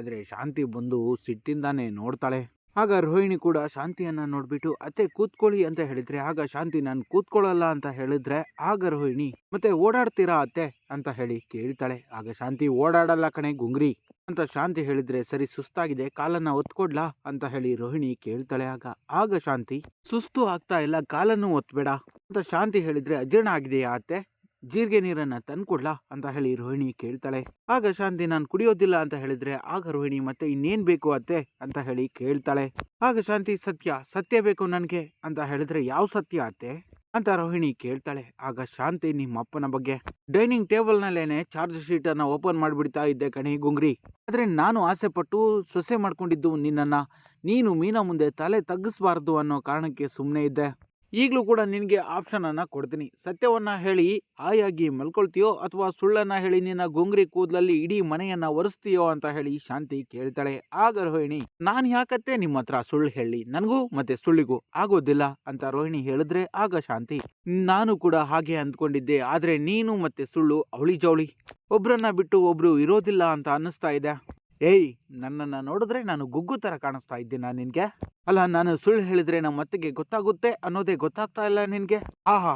ಆದ್ರೆ ಶಾಂತಿ ಬಂದು ಸಿಟ್ಟಿಂದಾನೆ ನೋಡ್ತಾಳೆ. ಆಗ ರೋಹಿಣಿ ಕೂಡ ಶಾಂತಿಯನ್ನ ನೋಡ್ಬಿಟ್ಟು ಅತ್ತೆ ಕೂತ್ಕೊಳ್ಳಿ ಅಂತ ಹೇಳಿದ್ರೆ, ಆಗ ಶಾಂತಿ ನಾನು ಕೂತ್ಕೊಳ್ಳಲ್ಲ ಅಂತ ಹೇಳಿದ್ರೆ, ಆಗ ರೋಹಿಣಿ ಮತ್ತೆ ಓಡಾಡ್ತೀರಾ ಅತ್ತೆ ಅಂತ ಹೇಳಿ ಕೇಳ್ತಾಳೆ. ಆಗ ಶಾಂತಿ ಓಡಾಡಲ್ಲ ಕಣೆ ಗುಂಗ್ರಿ ಅಂತ ಶಾಂತಿ ಹೇಳಿದ್ರೆ, ಸರಿ ಸುಸ್ತಾಗಿದೆ ಕಾಲನ್ನ ಒತ್ಕೊಡ್ಲಾ ಅಂತ ಹೇಳಿ ರೋಹಿಣಿ ಕೇಳ್ತಾಳೆ. ಆಗ ಶಾಂತಿ ಸುಸ್ತು ಆಗ್ತಾ ಇಲ್ಲ ಕಾಲನ್ನು ಒತ್ಬೇಡ ಅಂತ ಶಾಂತಿ ಹೇಳಿದ್ರೆ, ಅಜೀರ್ಣ ಆಗಿದೆಯಾ ಅತ್ತೆ, ಜೀರಿಗೆ ನೀರನ್ನ ತಂದ್ಕೊಡ್ಲಾ ಅಂತ ಹೇಳಿ ರೋಹಿಣಿ ಕೇಳ್ತಾಳೆ. ಆಗ ಶಾಂತಿ ನಾನು ಕುಡಿಯೋದಿಲ್ಲ ಅಂತ ಹೇಳಿದ್ರೆ, ಆಗ ರೋಹಿಣಿ ಮತ್ತೆ ಇನ್ನೇನ್ ಬೇಕು ಅತ್ತೆ ಅಂತ ಹೇಳಿ ಕೇಳ್ತಾಳೆ. ಆಗ ಶಾಂತಿ ಸತ್ಯ ಬೇಕು ನನ್ಗೆ ಅಂತ ಹೇಳಿದ್ರೆ, ಯಾವ ಸತ್ಯ ಅತ್ತೆ ಅಂತ ರೋಹಿಣಿ ಕೇಳ್ತಾಳೆ. ಆಗ ಶಾಂತಿ ನಿಮ್ಮ ಅಪ್ಪನ ಬಗ್ಗೆ ಡೈನಿಂಗ್ ಟೇಬಲ್ ನಲ್ಲೇನೆ ಚಾರ್ಜ್ ಶೀಟ್ ಅನ್ನ ಓಪನ್ ಮಾಡ್ಬಿಡ್ತಾ ಇದ್ದೆ ಕಣೆ ಗುಂಗ್ರಿ. ಆದ್ರೆ ನಾನು ಆಸೆ ಪಟ್ಟು ಸೊಸೆ ಮಾಡ್ಕೊಂಡಿದ್ದು ನಿನ್ನನ್ನ, ನೀನು ಮೀನಾ ಮುಂದೆ ತಲೆ ತಗ್ಗಿಸಬಾರ್ದು ಅನ್ನೋ ಕಾರಣಕ್ಕೆ ಸುಮ್ಮನೆ ಇದ್ದೆ. ಈಗಲೂ ಕೂಡ ನಿನಗೆ ಆಪ್ಷನ್ ಅನ್ನ ಕೊಡ್ತೀನಿ, ಸತ್ಯವನ್ನ ಹೇಳಿ ಆಯಾಗಿ ಮಲ್ಕೊಳ್ತೀಯೋ ಅಥವಾ ಸುಳ್ಳನ್ನ ಹೇಳಿ ನಿನ್ನ ಗುಂಗ್ರಿ ಕೂದಲಲ್ಲಿ ಇಡೀ ಮನೆಯನ್ನ ಒರೆಸ್ತೀಯೋ ಅಂತ ಹೇಳಿ ಶಾಂತಿ ಕೇಳ್ತಾಳೆ. ಆಗ ರೋಹಿಣಿ ನಾನು ಯಾಕತ್ತೆ ನಿಮ್ಮ ಹತ್ರ ಸುಳ್ಳು ಹೇಳಿ, ನನಗೂ ಮತ್ತೆ ಸುಳ್ಳಿಗೂ ಆಗೋದಿಲ್ಲ ಅಂತ ರೋಹಿಣಿ ಹೇಳಿದ್ರೆ, ಆಗ ಶಾಂತಿ ನಾನು ಕೂಡ ಹಾಗೆ ಅಂದ್ಕೊಂಡಿದ್ದೆ, ಆದ್ರೆ ನೀನು ಮತ್ತೆ ಸುಳ್ಳು ಅವಳಿ ಜವಳಿ, ಒಬ್ರನ್ನ ಬಿಟ್ಟು ಒಬ್ರು ಇರೋದಿಲ್ಲ ಅಂತ ಅನ್ನಿಸ್ತಾ ಇದೆ. ಏಯ್, ನನ್ನನ್ನ ನೋಡಿದ್ರೆ ನಾನು ಗುಗ್ಗು ತರ ಕಾಣಿಸ್ತಾ ಇದ್ದೀನ ನಿನ್ಗೆ? ಅಲ್ಲ, ನಾನು ಸುಳ್ಳು ಹೇಳಿದ್ರೆ ನಮ್ಮ ಅತ್ತೆಗೆ ಗೊತ್ತಾಗುತ್ತೆ ಅನ್ನೋದೇ ಗೊತ್ತಾಗ್ತಾ ಇಲ್ಲ ನಿನ್ಗೆ? ಆಹಾ,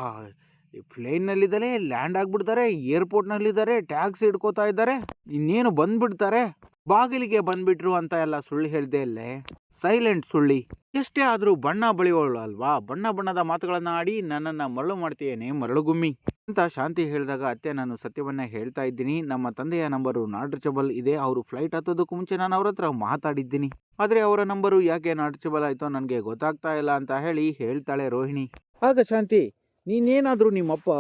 ಪ್ಲೇನ್ ನಲ್ಲಿದ್ದಾರೆ, ಲ್ಯಾಂಡ್ ಆಗ್ಬಿಡ್ತಾರೆ, ಏರ್ಪೋರ್ಟ್ ನಲ್ಲಿದ್ದಾರೆ, ಟ್ಯಾಕ್ಸಿ ಹಿಡ್ಕೋತಾ ಇದ್ದಾರೆ, ಇನ್ನೇನು ಬಂದ್ಬಿಡ್ತಾರೆ, ಬಾಗಿಲಿಗೆ ಬಂದ್ಬಿಟ್ರು ಅಂತ ಎಲ್ಲ ಸುಳ್ಳು ಹೇಳ್ದೆ ಅಲ್ಲೇ. ಸೈಲೆಂಟ್ ಸುಳ್ಳಿ. ಎಷ್ಟೇ ಆದ್ರೂ ಬಣ್ಣ ಬಳಿಯೋಳು ಅಲ್ವಾ, ಬಣ್ಣ ಬಣ್ಣದ ಮಾತುಗಳನ್ನ ಆಡಿ ನನ್ನನ್ನ ಮರಳು ಮಾಡ್ತೀಯೇನೆ ಮರಳು ಗುಮ್ಮಿ ಅಂತ ಶಾಂತಿ ಹೇಳಿದಾಗ, ಅತ್ತೆ ನಾನು ಸತ್ಯವನ್ನ ಹೇಳ್ತಾ ಇದ್ದೀನಿ, ನಮ್ಮ ತಂದೆಯ ನಂಬರು ನಾಟ್ ರೀಚಬಲ್ ಇದೆ, ಅವರು ಫ್ಲೈಟ್ ಹತ್ತೋದಕ್ಕೂ ಮುಂಚೆ ನಾನು ಅವ್ರ ಹತ್ರ ಮಾತಾಡಿದ್ದೀನಿ, ಆದ್ರೆ ಅವರ ನಂಬರು ಯಾಕೆ ನಾಟ್ ರೀಚಬಲ್ ಆಯ್ತೋ ನನಗೆ ಗೊತ್ತಾಗ್ತಾ ಇಲ್ಲ ಅಂತ ಹೇಳಿ ಹೇಳ್ತಾಳೆ ರೋಹಿಣಿ. ಆಗ ಶಾಂತಿ ನೀನೇನಾದ್ರೂ ನಿಮ್ಮಪ್ಪ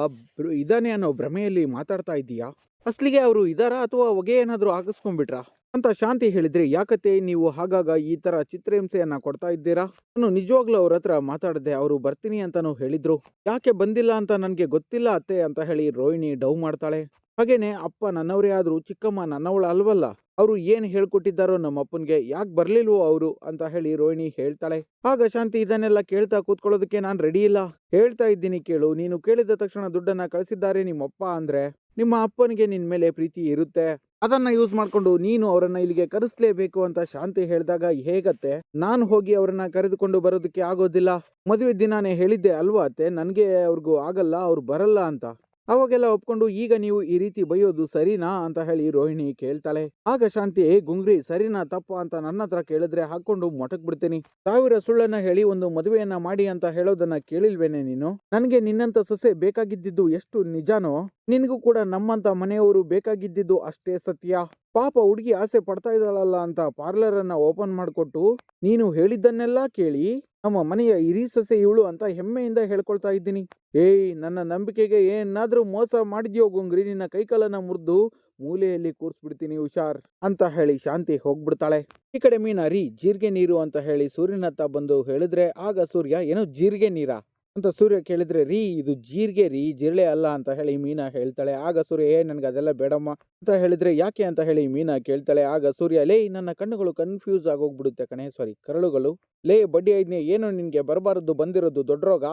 ಇದಾನೆ ಅನ್ನೋ ಭ್ರಮೆಯಲ್ಲಿ ಮಾತಾಡ್ತಾ ಇದ್ದೀಯಾ, ಅಸ್ಲಿಗೆ ಅವರು ಇದಾರಾ ಅಥವಾ ಹೊಗೆ ಏನಾದ್ರೂ ಹಾಕಿಸ್ಕೊಂಡ್ಬಿಟ್ರಾ ಅಂತ ಶಾಂತಿ ಹೇಳಿದ್ರೆ, ಯಾಕತ್ತೆ ನೀವು ಹಾಗಾಗ ಈ ತರ ಚಿತ್ರಹಿಂಸೆಯನ್ನ ಕೊಡ್ತಾ ಇದ್ದೀರಾ? ನಾನು ನಿಜವಾಗ್ಲೂ ಅವ್ರ ಹತ್ರ ಮಾತಾಡದೆ, ಅವರು ಬರ್ತೀನಿ ಅಂತಾನು ಹೇಳಿದ್ರು, ಯಾಕೆ ಬಂದಿಲ್ಲ ಅಂತ ನನ್ಗೆ ಗೊತ್ತಿಲ್ಲ ಅತ್ತೆ ಅಂತ ಹೇಳಿ ರೋಹಿಣಿ ಡೌ ಮಾಡ್ತಾಳೆ. ಹಾಗೇನೆ ಅಪ್ಪ ನನ್ನವರೇ ಆದ್ರೂ ಚಿಕ್ಕಮ್ಮ ನನ್ನವಳ ಅಲ್ವಲ್ಲ, ಅವರು ಏನ್ ಹೇಳ್ಕೊಟ್ಟಿದ್ದಾರೋ ನಮ್ಮ ಅಪ್ಪನ್ಗೆ, ಯಾಕೆ ಬರ್ಲಿಲ್ವೋ ಅವರು ಅಂತ ಹೇಳಿ ರೋಹಿಣಿ ಹೇಳ್ತಾಳೆ. ಆಗ ಶಾಂತಿ ಇದನ್ನೆಲ್ಲ ಕೇಳ್ತಾ ಕೂತ್ಕೊಳ್ಳೋದಕ್ಕೆ ನಾನ್ ರೆಡಿ ಇಲ್ಲ, ಹೇಳ್ತಾ ಇದ್ದೀನಿ ಕೇಳು, ನೀನು ಕೇಳಿದ ತಕ್ಷಣ ದುಡ್ಡನ್ನ ಕಳಿಸಿದ್ದಾರೆ ನಿಮ್ಮಪ್ಪ ಅಂದ್ರೆ ನಿಮ್ಮ ಅಪ್ಪನಿಗೆ ನಿನ್ ಮೇಲೆ ಪ್ರೀತಿ ಇರುತ್ತೆ, ಅದನ್ನ ಯೂಸ್ ಮಾಡ್ಕೊಂಡು ನೀನು ಅವರನ್ನ ಇಲ್ಲಿಗೆ ಕರೆಸ್ಲೇಬೇಕು ಅಂತ ಶಾಂತಿ ಹೇಳಿದಾಗ, ಹೇಗತ್ತೆ ನಾನು ಹೋಗಿ ಅವರನ್ನ ಕರೆದುಕೊಂಡು ಬರೋದಕ್ಕೆ ಆಗೋದಿಲ್ಲ, ಮದುವೆ ದಿನಾನೇ ಹೇಳಿದ್ದೆ ಅಲ್ವಾ ಅತ್ತೆ ನನ್ಗೆ ಅವ್ರಿಗೂ ಆಗಲ್ಲ, ಅವ್ರು ಬರಲ್ಲ ಅಂತ, ಅವಾಗೆಲ್ಲ ಒಪ್ಕೊಂಡು ಈಗ ನೀವು ಈ ರೀತಿ ಬೈಯೋದು ಸರಿನಾ ಅಂತ ಹೇಳಿ ರೋಹಿಣಿ ಕೇಳ್ತಾಳೆ. ಆಗ ಶಾಂತಿ ಗುಂಗ್ರಿ ಸರಿನಾ ತಪ್ಪ ಅಂತ ನನ್ನ ಹತ್ರ ಕೇಳಿದ್ರೆ ಹಾಕೊಂಡು ಮೊಟಕ್ ಬಿಡ್ತೀನಿ, 1000 ಸುಳ್ಳನ್ನ ಹೇಳಿ ಒಂದು ಮದುವೆಯನ್ನ ಮಾಡಿ ಅಂತ ಹೇಳೋದನ್ನ ಕೇಳಿಲ್ವೇನೆ ನೀನು? ನನ್ಗೆ ನಿನ್ನಂತ ಸೊಸೆ ಬೇಕಾಗಿದ್ದಿದ್ದು ಎಷ್ಟು ನಿಜಾನೋ, ನಿನ್ಗೂ ಕೂಡ ನಮ್ಮಂತ ಮನೆಯವರು ಬೇಕಾಗಿದ್ದಿದ್ದು ಅಷ್ಟೇ ಸತ್ಯ. ಪಾಪ ಹುಡುಗಿ ಆಸೆ ಪಡ್ತಾ ಇದ್ದಾಳಲ್ಲ ಅಂತ ಪಾರ್ಲರ್ ಅನ್ನ ಓಪನ್ ಮಾಡಿಕೊಟ್ಟು ನೀನು ಹೇಳಿದ್ದನ್ನೆಲ್ಲ ಕೇಳಿ ನಮ್ಮ ಮನೆಯ ಹಿರಿ ಸೊಸೆ ಇವಳು ಅಂತ ಹೆಮ್ಮೆಯಿಂದ ಹೇಳ್ಕೊಳ್ತಾ ಇದ್ದೀನಿ. ಏಯ್, ನನ್ನ ನಂಬಿಕೆಗೆ ಏನಾದ್ರೂ ಮೋಸ ಮಾಡಿದ್ಯೋ ಗುಂಗ್ರಿ, ನಿನ್ನ ಕೈಕಾಲನ್ನ ಮುರಿದು ಮೂಲೆಯಲ್ಲಿ ಕೂರ್ಸ್ಬಿಡ್ತೀನಿ ಹುಷಾರ್ ಅಂತ ಹೇಳಿ ಶಾಂತಿ ಹೋಗ್ಬಿಡ್ತಾಳೆ. ಈ ಕಡೆ ಮೀನಾ ರೀ ಜೀರಿಗೆ ನೀರು ಅಂತ ಹೇಳಿ ಸೂರ್ಯನತ್ತ ಬಂದು ಹೇಳಿದ್ರೆ, ಆಗ ಸೂರ್ಯ ಏನೋ ಜೀರಿಗೆ ನೀರಾ ಅಂತ ಸೂರ್ಯ ಕೇಳಿದ್ರೆ, ರೀ ಇದು ಜೀರಿಗೆ ರೀ, ಜಿರಳೆ ಅಲ್ಲ ಅಂತ ಹೇಳಿ ಮೀನಾ ಹೇಳ್ತಾಳೆ. ಆಗ ಸೂರ್ಯ ನನ್ಗೆ ಅದೆಲ್ಲ ಬೇಡಮ್ಮ ಅಂತ ಹೇಳಿದ್ರೆ, ಯಾಕೆ ಅಂತ ಹೇಳಿ ಮೀನಾ ಕೇಳ್ತಾಳೆ. ಆಗ ಸೂರ್ಯ ಲೇ ನನ್ನ ಕಣ್ಣುಗಳು ಕನ್ಫ್ಯೂಸ್ ಆಗೋಗ್ಬಿಡುತ್ತೆ ಕಣೆ, ಸಾರಿ ಕರಳುಗಳು, ಲೇ ಬಡ್ಡಿ ಐದ್ನೇ ಏನು ನಿನ್ಗೆ ಬರಬಾರದು ಬಂದಿರೋದು ದೊಡ್ಡ ರೋಗ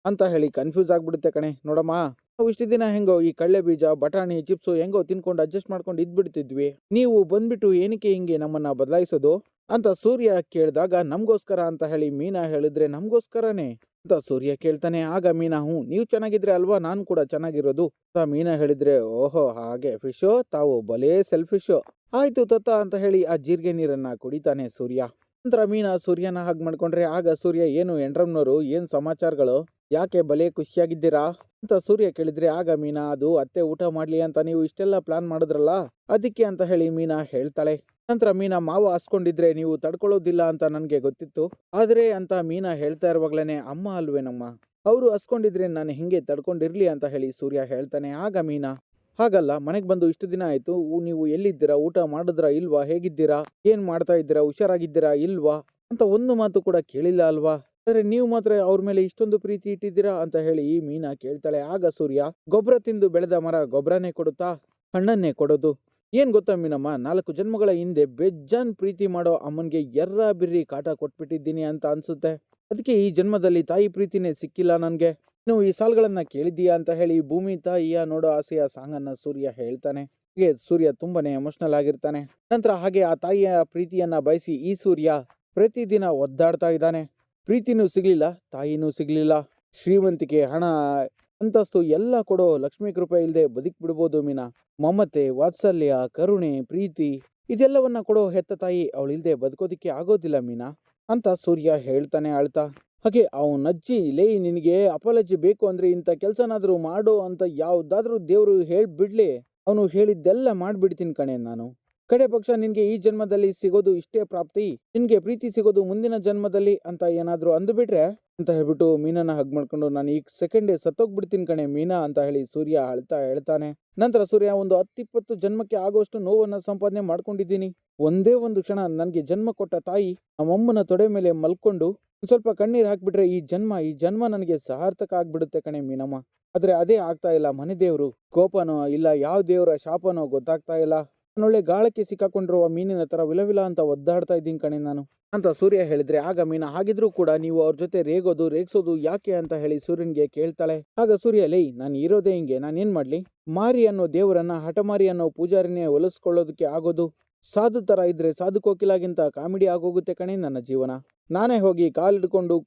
ಅಂತ ಹೇಳಿ ಕನ್ಫ್ಯೂಸ್ ಆಗ್ಬಿಡುತ್ತೆ ಕಣೆ. ನೋಡಮ್ಮ, ನಾವು ಇಷ್ಟು ದಿನ ಹೆಂಗೋ ಈ ಕಳ್ಳೆ ಬೀಜ ಬಟಾಣಿ ಚಿಪ್ಸು ಹೆಂಗೋ ತಿನ್ಕೊಂಡು ಅಡ್ಜಸ್ಟ್ ಮಾಡ್ಕೊಂಡು ಇದ್ಬಿಡ್ತಿದ್ವಿ, ನೀವು ಬಂದ್ಬಿಟ್ಟು ಏನಕ್ಕೆ ಹಿಂಗೆ ನಮ್ಮನ್ನ ಬದಲಾಯಿಸೋದು ಅಂತ ಸೂರ್ಯ ಕೇಳಿದಾಗ, ನಮ್ಗೋಸ್ಕರ ಅಂತ ಹೇಳಿ ಮೀನಾ ಹೇಳಿದ್ರೆ, ನಮ್ಗೋಸ್ಕರನೇ ಅಂತ ಸೂರ್ಯ ಕೇಳ್ತಾನೆ. ಆಗ ಮೀನಾ ನೀವು ಚೆನ್ನಾಗಿದ್ರೆ ಅಲ್ವಾ ನಾನು ಕೂಡ ಚೆನ್ನಾಗಿರೋದು ಅಂತ ಮೀನಾ ಹೇಳಿದ್ರೆ, ಓಹೋ ಹಾಗೆ ಫಿಶೋ, ತಾವು ಬಲೇ ಸೆಲ್ಫಿಶೋ, ಆಯ್ತು ತತ್ತ ಅಂತ ಹೇಳಿ ಆ ಜೀರಿಗೆ ನೀರನ್ನ ಕುಡಿತಾನೆ ಸೂರ್ಯ. ನಂತರ ಮೀನಾ ಸೂರ್ಯನ ಹಾಗೆ ಮಾಡ್ಕೊಂಡ್ರೆ, ಆಗ ಸೂರ್ಯ ಏನು ಎಂಡ್ರಮ್ನವರು ಏನ್ ಸಮಾಚಾರಗಳು, ಯಾಕೆ ಬಲೆ ಖುಷಿಯಾಗಿದ್ದೀರಾ ಅಂತ ಸೂರ್ಯ ಕೇಳಿದ್ರೆ, ಆಗ ಮೀನಾ ಅದು ಅತ್ತೆ ಊಟ ಮಾಡ್ಲಿ ಅಂತ ನೀವು ಇಷ್ಟೆಲ್ಲ ಪ್ಲಾನ್ ಮಾಡಿದ್ರಲ್ಲ ಅದಕ್ಕೆ ಅಂತ ಹೇಳಿ ಮೀನಾ ಹೇಳ್ತಾಳೆ. ನಂತರ ಮೀನಾ ಮಾವ ಹಸ್ಕೊಂಡಿದ್ರೆ ನೀವು ತಡ್ಕೊಳ್ಳೋದಿಲ್ಲ ಅಂತ ನನ್ಗೆ ಗೊತ್ತಿತ್ತು, ಆದ್ರೆ ಅಂತ ಮೀನಾ ಹೇಳ್ತಾ ಇರುವಾಗ್ಲೇನೆ, ಅಮ್ಮ ಅಲ್ವೇನಮ್ಮ, ಅವರು ಹಸ್ಕೊಂಡಿದ್ರೆ ನಾನು ಹಿಂಗೆ ತಡ್ಕೊಂಡಿರ್ಲಿ ಅಂತ ಹೇಳಿ ಸೂರ್ಯ ಹೇಳ್ತಾನೆ. ಆಗ ಮೀನಾ ಹಾಗಲ್ಲ, ಮನೆಗೆ ಬಂದು ಇಷ್ಟು ದಿನ ಆಯ್ತು, ನೀವು ಎಲ್ಲಿದ್ದೀರಾ, ಊಟ ಮಾಡಿದ್ರಾ ಇಲ್ವಾ, ಹೇಗಿದ್ದೀರಾ, ಏನ್ ಮಾಡ್ತಾ ಇದ್ದೀರಾ, ಹುಷಾರಾಗಿದ್ದೀರಾ ಇಲ್ವಾ ಅಂತ ಒಂದು ಮಾತು ಕೂಡ ಕೇಳಿಲ್ಲ ಅಲ್ವಾ, ಆದ್ರೆ ನೀವು ಮಾತ್ರ ಅವ್ರ ಮೇಲೆ ಇಷ್ಟೊಂದು ಪ್ರೀತಿ ಇಟ್ಟಿದ್ದೀರಾ ಅಂತ ಹೇಳಿ ಮೀನಾ ಕೇಳ್ತಾಳೆ. ಆಗ ಸೂರ್ಯ, ಗೊಬ್ಬರ ತಿಂದು ಬೆಳೆದ ಮರ ಗೊಬ್ಬರನೇ ಕೊಡುತ್ತಾ, ಹಣ್ಣನ್ನೇ ಕೊಡೋದು, ಏನ್ ಗೊತ್ತಾ ಮೀನಮ್ಮ, 4 ಜನ್ಮಗಳ ಹಿಂದೆ ಬೆಜ್ಜಾನ್ ಪ್ರೀತಿ ಮಾಡೋ ಅಮ್ಮನ್ಗೆ ಎರ್ರ ಬಿರ್ರಿ ಕಾಟ ಕೊಟ್ಬಿಟ್ಟಿದ್ದೀನಿ ಅಂತ ಅನ್ಸುತ್ತೆ, ಅದಕ್ಕೆ ಈ ಜನ್ಮದಲ್ಲಿ ತಾಯಿ ಪ್ರೀತಿನೇ ಸಿಕ್ಕಿಲ್ಲ ನನ್ಗೆ. ನೀವು ಈ ಸಾಲ್ಗಳನ್ನ ಕೇಳಿದ್ದೀಯಾ ಅಂತ ಹೇಳಿ ಭೂಮಿ ತಾಯಿಯ ನೋಡೋ ಆಸೆಯ ಸಾಂಗನ್ನ ಸೂರ್ಯ ಹೇಳ್ತಾನೆ. ಹೀಗೆ ಸೂರ್ಯ ತುಂಬಾನೇ ಎಮೋಷನಲ್ ಆಗಿರ್ತಾನೆ. ನಂತರ ಹಾಗೆ ಆ ತಾಯಿಯ ಪ್ರೀತಿಯನ್ನ ಬಯಸಿ ಈ ಸೂರ್ಯ ಪ್ರತಿದಿನ ಒದ್ದಾಡ್ತಾ ಇದ್ದಾನೆ. ಪ್ರೀತಿನೂ ಸಿಗ್ಲಿಲ್ಲ, ತಾಯಿನೂ ಸಿಗ್ಲಿಲ್ಲ. ಶ್ರೀಮಂತಿಕೆ, ಹಣ, ಅಂತಸ್ತು ಎಲ್ಲ ಕೊಡೋ ಲಕ್ಷ್ಮೀ ಕೃಪೆ ಇಲ್ಲದೆ ಬದುಕ್ಬಿಡ್ಬೋದು ಮೀನಾ. ಮಮತೆ, ವಾತ್ಸಲ್ಯ, ಕರುಣೆ, ಪ್ರೀತಿ ಇದೆಲ್ಲವನ್ನ ಕೊಡೋ ಹೆತ್ತ ತಾಯಿ ಅವಳಿಲ್ದೆ ಬದುಕೋದಿಕ್ಕೆ ಆಗೋದಿಲ್ಲ ಮೀನಾ ಅಂತ ಸೂರ್ಯ ಹೇಳ್ತಾನೆ ಅಳ್ತಾ. ಹಾಗೆ ಅವನಜ್ಜಿ, ಲೇ ನಿನಗೆ ಅಪಾಲಜಿ ಬೇಕು ಅಂದ್ರೆ ಇಂಥ ಕೆಲ್ಸನಾದ್ರೂ ಮಾಡೋ ಅಂತ ಯಾವ್ದಾದ್ರೂ ದೇವ್ರು ಹೇಳ್ಬಿಡ್ಲಿ, ಅವನು ಹೇಳಿದ್ದೆಲ್ಲ ಮಾಡ್ಬಿಡ್ತೀನಿ ಕಣೆ ನಾನು. ಕಡೆ ಪಕ್ಷ ನಿನ್ಗೆ ಈ ಜನ್ಮದಲ್ಲಿ ಸಿಗೋದು ಇಷ್ಟೇ ಪ್ರಾಪ್ತಿ, ನಿನ್ಗೆ ಪ್ರೀತಿ ಸಿಗೋದು ಮುಂದಿನ ಜನ್ಮದಲ್ಲಿ ಅಂತ ಏನಾದ್ರೂ ಅಂದ್ಬಿಟ್ರೆ ಅಂತ ಹೇಳ್ಬಿಟ್ಟು ಮೀನನ್ನ ಹಗ್ ಮಾಡ್ಕೊಂಡು, ನಾನು ಈ ಸೆಕೆಂಡೇ ಸತ್ತೋಗ್ಬಿಡ್ತೀನಿ ಕಣೆ ಮೀನಾ ಅಂತ ಹೇಳಿ ಸೂರ್ಯ ಅಳ್ತಾ ಹೇಳ್ತಾನೆ. ನಂತರ ಸೂರ್ಯ, ಒಂದು 10-20 ಜನ್ಮಕ್ಕೆ ಆಗೋಷ್ಟು ನೋವನ್ನ ಸಂಪಾದನೆ ಮಾಡ್ಕೊಂಡಿದ್ದೀನಿ. ಒಂದೇ ಒಂದು ಕ್ಷಣ ನನ್ಗೆ ಜನ್ಮ ಕೊಟ್ಟ ತಾಯಿ ನಮ್ಮಮ್ಮನ ತೊಡೆ ಮೇಲೆ ಮಲ್ಕೊಂಡು ಸ್ವಲ್ಪ ಕಣ್ಣೀರ್ ಹಾಕ್ಬಿಟ್ರೆ ಈ ಜನ್ಮ ನನಗೆ ಸಾರ್ಥಕ ಆಗ್ಬಿಡುತ್ತೆ ಕಣೆ ಮೀನಮ್ಮ. ಆದ್ರೆ ಅದೇ ಆಗ್ತಾ ಇಲ್ಲ. ಮನೆ ದೇವ್ರು ಕೋಪನೋ ಇಲ್ಲ ಯಾವ ದೇವರ ಶಾಪನೋ ಗೊತ್ತಾಗ್ತಾ ಇಲ್ಲ. ನಾನೊಳ್ಳೆ ಗಾಳಕ್ಕೆ ಸಿಕ್ಕಾಕೊಂಡಿರುವ ಮೀನಿನ ತರ ವಿಲವಿಲ ಅಂತ ಒದ್ದಾಡ್ತಾ ಇದ್ದೀನಿ ಕಣೆ ನಾನು ಅಂತ ಸೂರ್ಯ ಹೇಳಿದ್ರೆ, ಆಗ ಮೀನಾ, ಹಾಗಿದ್ರೂ ಕೂಡ ನೀವು ಅವ್ರ ಜೊತೆ ರೇಗ್ಸೋದು ಯಾಕೆ ಅಂತ ಹೇಳಿ ಸೂರ್ಯನ್ಗೆ ಕೇಳ್ತಾಳೆ. ಆಗ ಸೂರ್ಯ, ಲೈ ನಾನು ಇರೋದೇ ಹಿಂಗೆ, ನಾನೇನ್ ಮಾಡ್ಲಿ? ಮಾರಿ ಅನ್ನೋ ದೇವರನ್ನ ಹಠಮಾರಿ ಅನ್ನೋ ಪೂಜಾರಿನೇ ಒಲಿಸ್ಕೊಳ್ಳೋದಕ್ಕೆ ಆಗೋದು. ಸಾಧು ತರ ಇದ್ರೆ ಸಾಧು ಕೋಕಿಲಾಗಿಂತ ಕಾಮಿಡಿ ಆಗೋಗುತ್ತೆ ಕಣೆ ನನ್ನ ಜೀವನ. ನಾನೇ ಹೋಗಿ ಕಾಲಿಡ್ಕೊಂಡು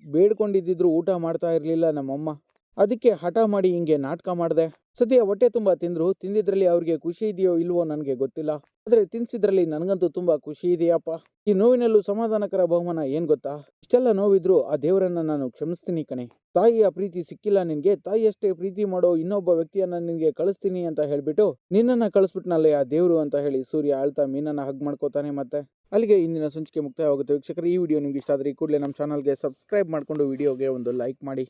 ಬೇಡ್ಕೊಂಡಿದ್ದಿದ್ರು ಊಟ ಮಾಡ್ತಾ ಇರ್ಲಿಲ್ಲ ನಮ್ಮಮ್ಮ. ಅದಕ್ಕೆ ಹಠ ಮಾಡಿ ಹಿಂಗೆ ನಾಟಕ ಮಾಡಿದೆ. ಸದ್ಯ ಹೊಟ್ಟೆ ತುಂಬಾ ತಿಂದಿದ್ರಲ್ಲಿ ಅವ್ರಿಗೆ ಖುಷಿ ಇದೆಯೋ ಇಲ್ವೋ ನನಗೆ ಗೊತ್ತಿಲ್ಲ, ಆದ್ರೆ ತಿನ್ಸಿದ್ರಲ್ಲಿ ನನಗಂತೂ ತುಂಬಾ ಖುಷಿ ಇದೆಯಪ್ಪ. ಈ ನೋವಿನಲ್ಲೂ ಸಮಾಧಾನಕರ ಬಹುಮಾನ ಏನ್ ಗೊತ್ತಾ? ಇಷ್ಟೆಲ್ಲ ನೋವಿದ್ರು ಆ ದೇವರನ್ನ ನಾನು ಕ್ಷಮಿಸ್ತೀನಿ ಕಣೆ. ತಾಯಿಯ ಪ್ರೀತಿ ಸಿಕ್ಕಿಲ್ಲ ನಿನ್ಗೆ, ತಾಯಿಯಷ್ಟೇ ಪ್ರೀತಿ ಮಾಡೋ ಇನ್ನೊಬ್ಬ ವ್ಯಕ್ತಿಯನ್ನ ನಿನ್ಗೆ ಕಳಿಸ್ತೀನಿ ಅಂತ ಹೇಳ್ಬಿಟ್ಟು ನಿನ್ನನ್ನ ಕಳಿಸ್ಬಿಟ್ನಲ್ಲೇ ಆ ದೇವ್ರು ಅಂತ ಹೇಳಿ ಸೂರ್ಯ ಆಳ್ತಾ ಮೀನನ್ನ ಹಗ್ ಮಾಡ್ಕೋತಾನೆ. ಮತ್ತೆ ಅಲ್ಲಿಗೆ ಇಂದಿನ ಸಂಚಿಕೆ ಮುಕ್ತಾಯವಾಗುತ್ತೆ. ವೀಕ್ಷಕರು, ಈ ವಿಡಿಯೋ ನಿಮ್ಗೆ ಇಷ್ಟ ಆದ್ರೆ ಕೂಡಲೇ ನಮ್ಮ ಚಾನಲ್ಗೆ ಸಬ್ಸ್ಕ್ರೈಬ್ ಮಾಡ್ಕೊಂಡು ವಿಡಿಯೋಗೆ ಒಂದು ಲೈಕ್ ಮಾಡಿ.